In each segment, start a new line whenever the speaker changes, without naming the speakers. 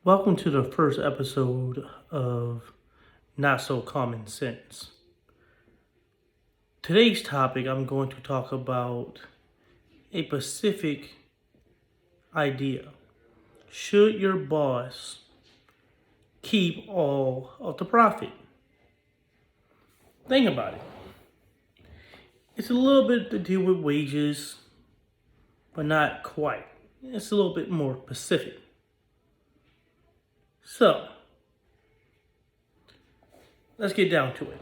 Welcome to the first episode of Not So Common Sense. Today's topic, I'm going to talk about a specific idea. Should your boss keep all of the profit? Think about it. It's a little bit to do with wages, but not quite. It's a little bit more specific. So, let's get down to it.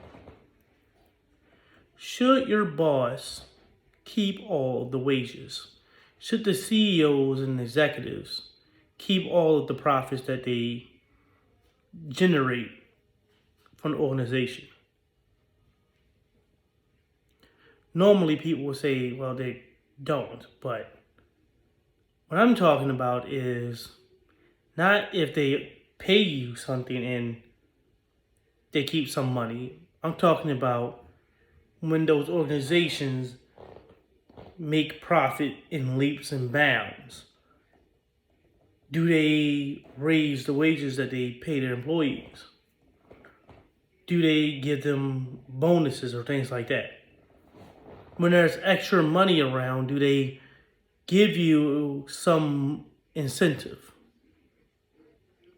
Should your boss keep all of the wages? Should the CEOs and executives keep all of the profits that they generate from the organization? Normally, people will say, well, they don't. But what I'm talking about is not if they pay you something and they keep some money. I'm talking about when those organizations make profit in leaps and bounds. Do they raise the wages that they pay their employees? Do they give them bonuses or things like that? When there's extra money around, do they give you some incentive?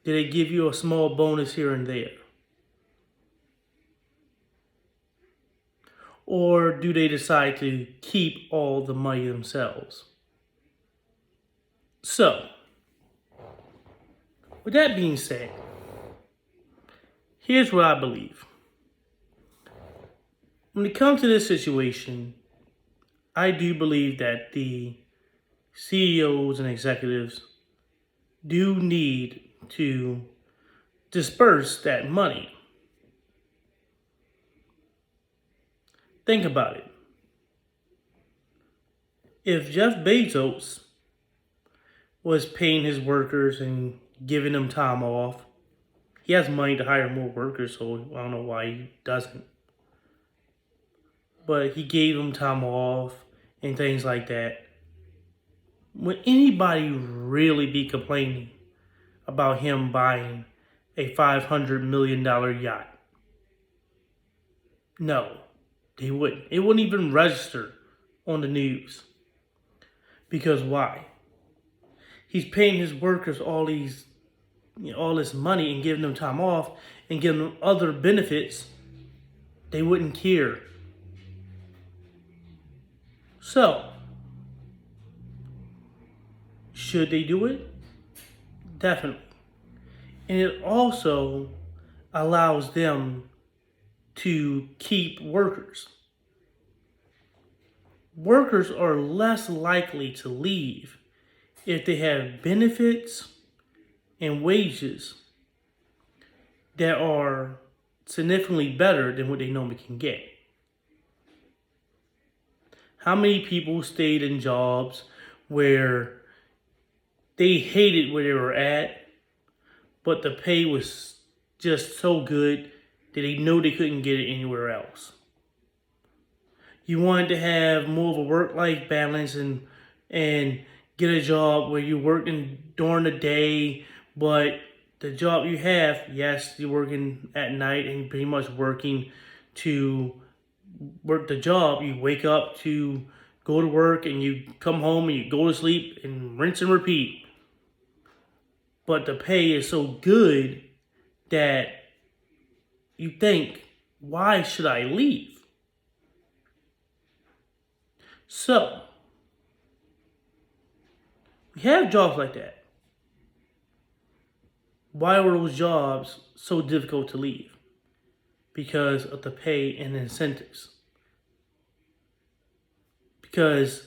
Do they give you a small bonus here and there? Or do they decide to keep all the money themselves? So, with that being said, here's what I believe. When it comes to this situation, I do believe that the CEOs and executives do need to disperse that money. Think about it. If Jeff Bezos was paying his workers and giving them time off, he has money to hire more workers, so I don't know why he doesn't. But he gave them time off and things like that. Would anybody really be complaining about him buying a $500 million yacht? No, they wouldn't. It wouldn't even register on the news. Because why? He's paying his workers all this money and giving them time off and giving them other benefits. They wouldn't care. So, should they do it? Definitely. And it also allows them to keep workers. Workers are less likely to leave if they have benefits and wages that are significantly better than what they normally can get. How many people stayed in jobs where they hated where they were at, but the pay was just so good that they know they couldn't get it anywhere else? You wanted to have more of a work-life balance and get a job where you're working during the day, but the job you have, yes, you're working at night and pretty much working to work the job. You wake up to go to work and you come home and you go to sleep and rinse and repeat. But the pay is so good that you think, why should I leave? So, we have jobs like that. Why were those jobs so difficult to leave? Because of the pay and incentives. Because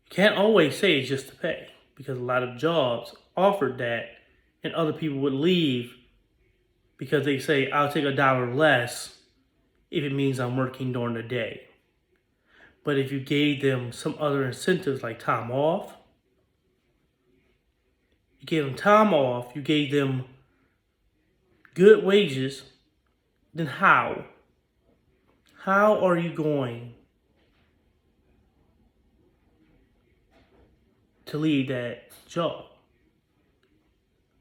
you can't always say it's just the pay. Because a lot of jobs offered that and other people would leave because they say, I'll take $1 less if it means I'm working during the day. But if you gave them some other incentives like time off, you gave them time off, you gave them good wages, then how? How are you going to leave that job?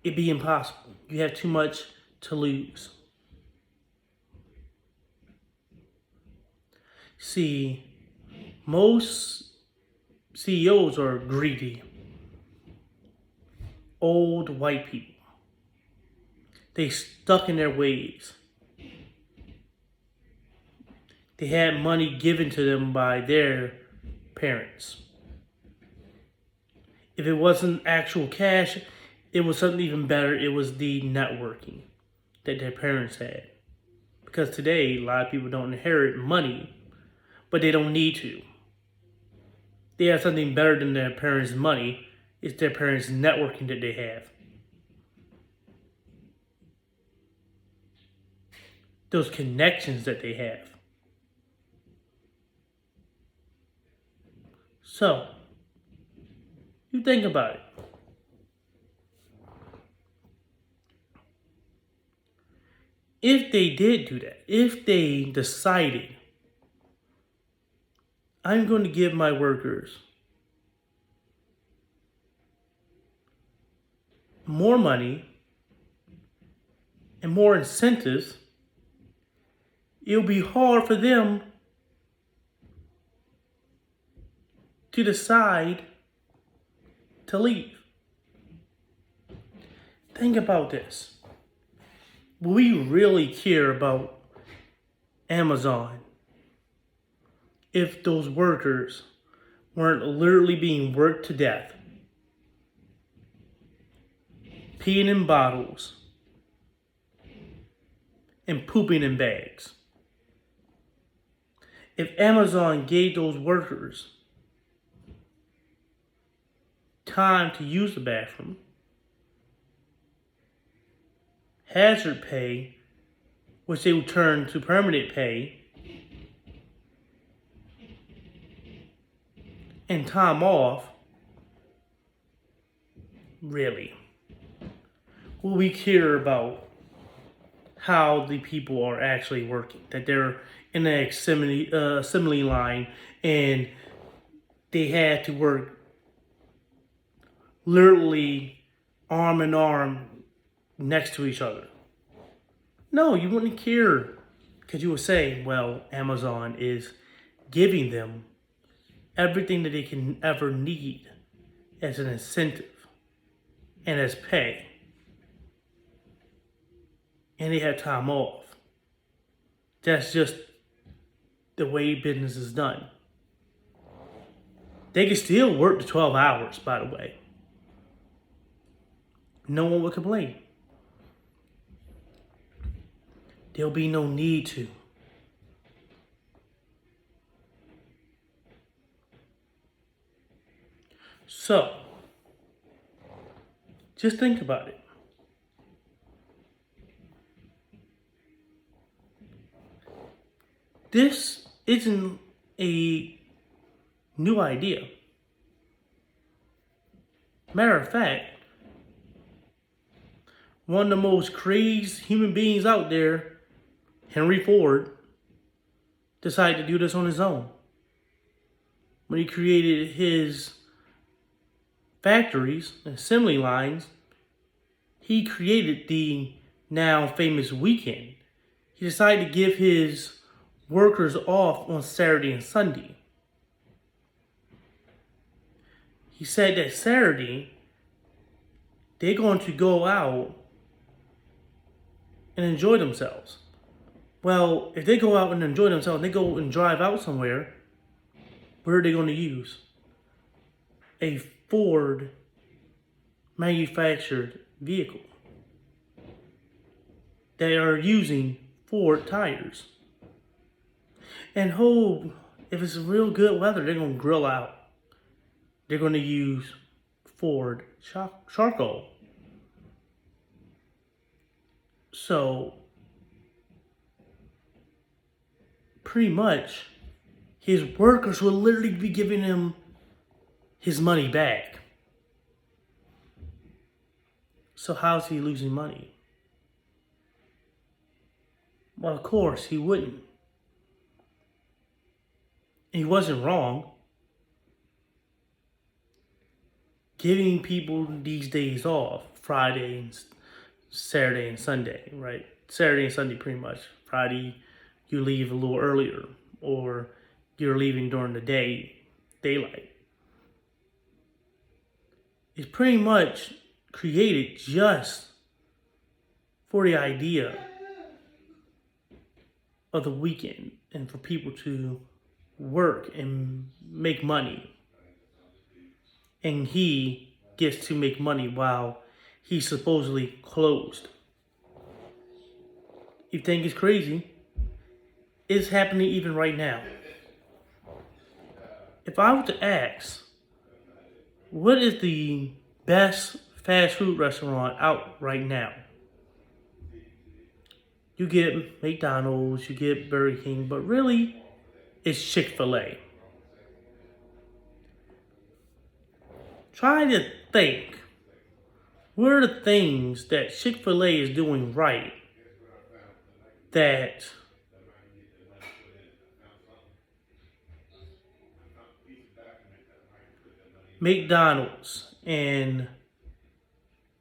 it'd be impossible. You have too much to lose. See, most CEOs are greedy, old white people. They stuck in their ways. They had money given to them by their parents. If it wasn't actual cash, it was something even better. It was the networking that their parents had. Because today, a lot of people don't inherit money, but they don't need to. They have something better than their parents' money. It's their parents' networking that they have. Those connections that they have. So, you think about it. If they did do that, if they decided, I'm going to give my workers more money and more incentives, it'll be hard for them to decide to leave. Think about this. Will we really care about Amazon if those workers weren't literally being worked to death, peeing in bottles, and pooping in bags? If Amazon gave those workers time to use the bathroom, hazard pay, which they would turn to permanent pay, and time off, really, will we care about how the people are actually working? That they're in the assembly line and they had to work literally arm in arm next to each other? No, you wouldn't care, because you would say, well, Amazon is giving them everything that they can ever need as an incentive and as pay. And they have time off. That's just the way business is done. They can still work the 12 hours, by the way. No one would complain. There'll be no need to. So, just think about it. This isn't a new idea. Matter of fact, one of the most crazed human beings out there, Henry Ford, decided to do this on his own. When he created his factories and assembly lines, he created the now famous weekend. He decided to give his workers off on Saturday and Sunday. He said that Saturday, they're going to go out and enjoy themselves. Well, if they go out and enjoy themselves, they go and drive out somewhere, where are they going to use? A Ford manufactured vehicle. They are using Ford tires. And if it's real good weather, they're going to grill out. They're going to use Ford charcoal. So, pretty much, his workers will literally be giving him his money back. So how's he losing money? Well, of course, he wouldn't. He wasn't wrong. Giving people these days off, Friday, and Saturday, and Sunday, right? Saturday and Sunday, pretty much. Friday, you leave a little earlier, or you're leaving during the daylight. It's pretty much created just for the idea of the weekend and for people to work and make money. And he gets to make money while he's supposedly closed. You think it's crazy? It's happening even right now. If I were to ask, what is the best fast food restaurant out right now? You get McDonald's, you get Burger King, but really, it's Chick-fil-A. Try to think, what are the things that Chick-fil-A is doing right that McDonald's and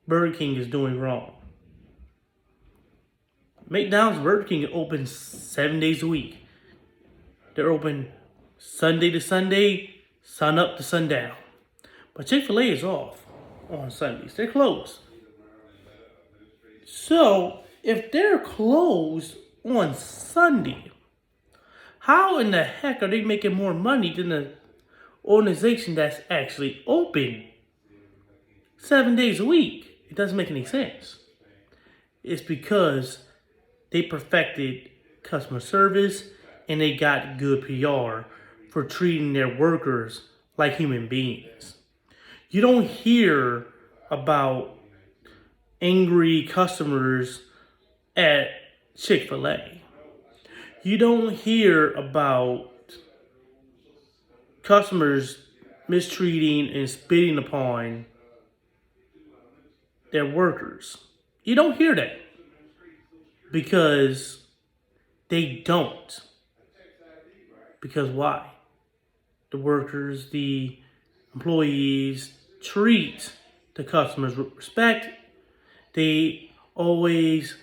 Burger King is doing wrong? McDonald's and Burger King are open 7 days a week. They're open Sunday to Sunday, sun up to sundown. But Chick-fil-A is off on Sundays. They're closed. So, if they're closed on Sunday, how in the heck are they making more money than the organization that's actually open 7 days a week? It doesn't make any sense. It's because they perfected customer service and they got good PR for treating their workers like human beings. You don't hear about angry customers at Chick-fil-A. You don't hear about customers mistreating and spitting upon their workers. You don't hear that because they don't. Because why? The workers, the employees treat the customers with respect. They always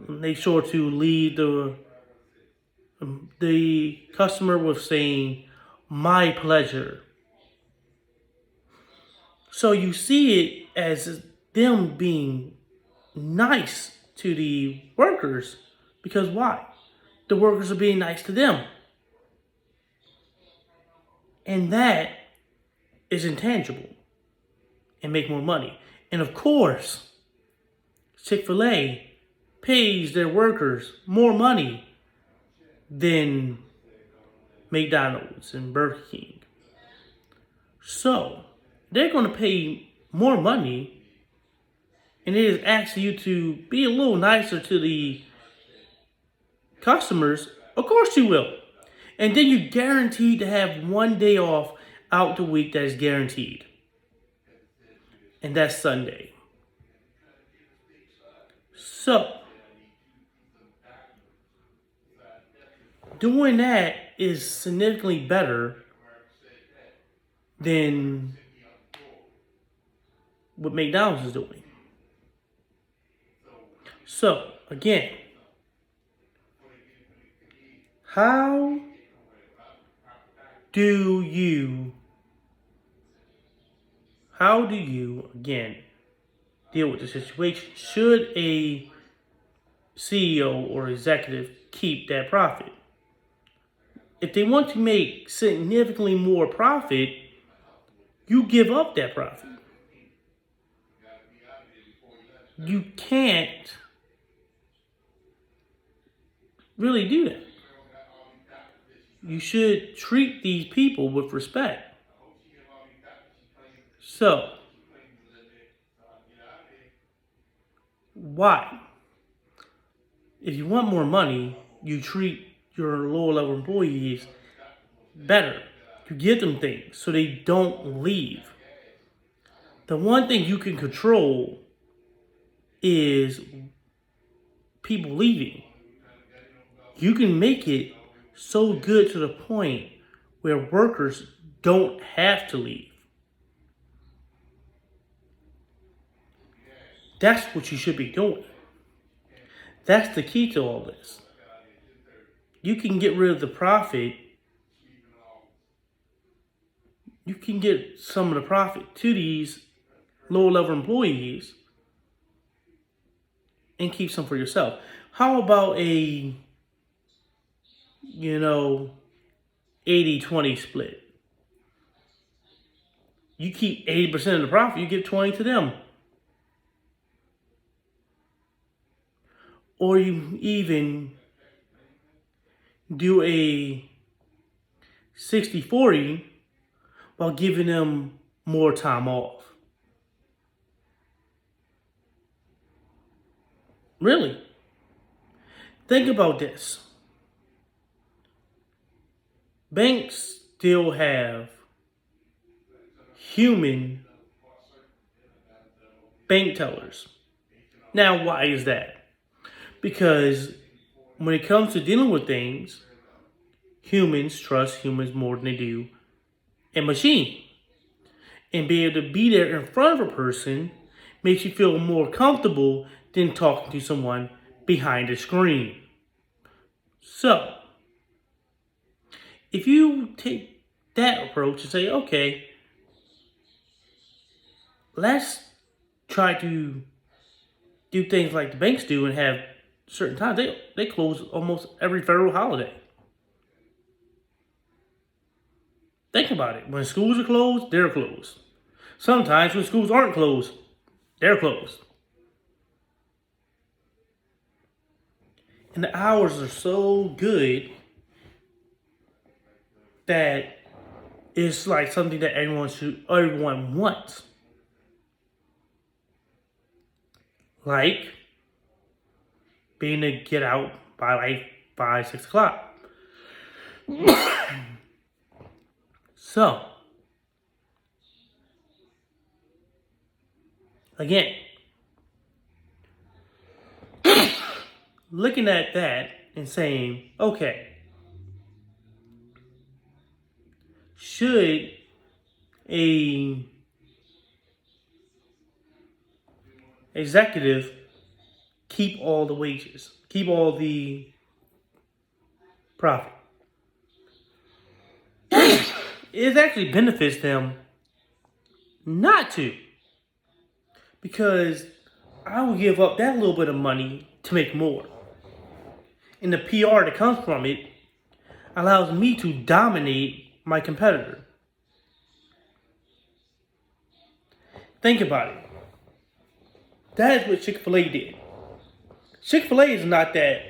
make sure to lead the customer with saying, "My pleasure." So you see it as them being nice to the workers because why? The workers are being nice to them. And that is intangible and make more money. And of course, Chick-fil-A pays their workers more money than McDonald's and Burger King. So, they're going to pay more money, and it is asking you to be a little nicer to the customers. Of course you will. And then you're guaranteed to have 1 day off out the week that is guaranteed. And that's Sunday. So, doing that is significantly better than what McDonald's is doing. So, again, how do you, again, deal with the situation? Should a CEO or executive keep that profit? If they want to make significantly more profit, you give up that profit. You can't really do that. You should treat these people with respect. So, why? If you want more money, you treat your lower level employees better. You give them things so they don't leave. The one thing you can control is people leaving. You can make it so good to the point where workers don't have to leave. That's what you should be doing. That's the key to all this. You can get rid of the profit. You can get some of the profit to these lower level employees and keep some for yourself. How about a, 80-20 split? You keep 80% of the profit, you give 20 to them. Or you even do a 60-40 while giving them more time off. Really. Think about this. Banks still have human bank tellers. Now, why is that? Because when it comes to dealing with things, humans trust humans more than they do a machine. And being able to be there in front of a person makes you feel more comfortable than talking to someone behind a screen. So, if you take that approach and say, okay, let's try to do things like the banks do and have certain times. They close almost every federal holiday. Think about it. When schools are closed, they're closed. Sometimes when schools aren't closed, they're closed. And the hours are so good that it's like something that everyone wants. Like being to get out by like 5, 6 o'clock. So, again, looking at that and saying, okay, should a executive keep all the wages, keep all the profit? It actually benefits them not to, because I will give up that little bit of money to make more. And the PR that comes from it allows me to dominate my competitor. Think about it. That is what Chick-fil-A did. Chick-fil-A is not that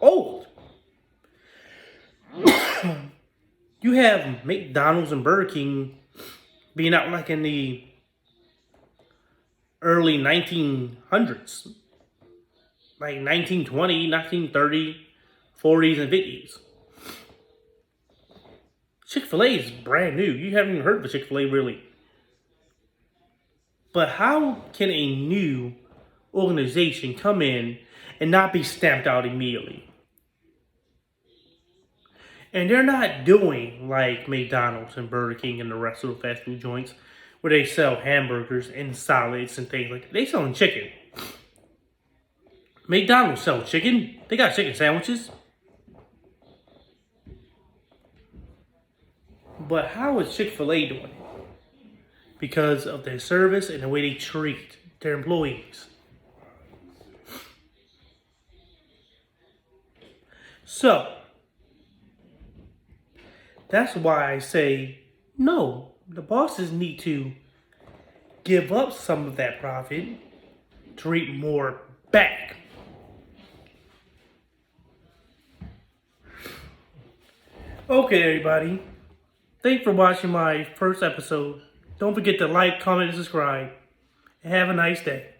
old. You have McDonald's and Burger King being out like in the early 1900s. Like 1920, 1930, 40s, and 50s. Chick-fil-A is brand new. You haven't even heard of a Chick-fil-A really. But how can a new organization come in and not be stamped out immediately? And they're not doing like McDonald's and Burger King and the rest of the fast food joints where they sell hamburgers and salads and things like that. They selling chicken. McDonald's sells chicken. They got chicken sandwiches. But how is Chick-fil-A doing it? Because of their service and the way they treat their employees. So, that's why I say, no, the bosses need to give up some of that profit to reap more back. Okay, everybody. Thanks for watching my first episode. Don't forget to like, comment, and subscribe. And have a nice day.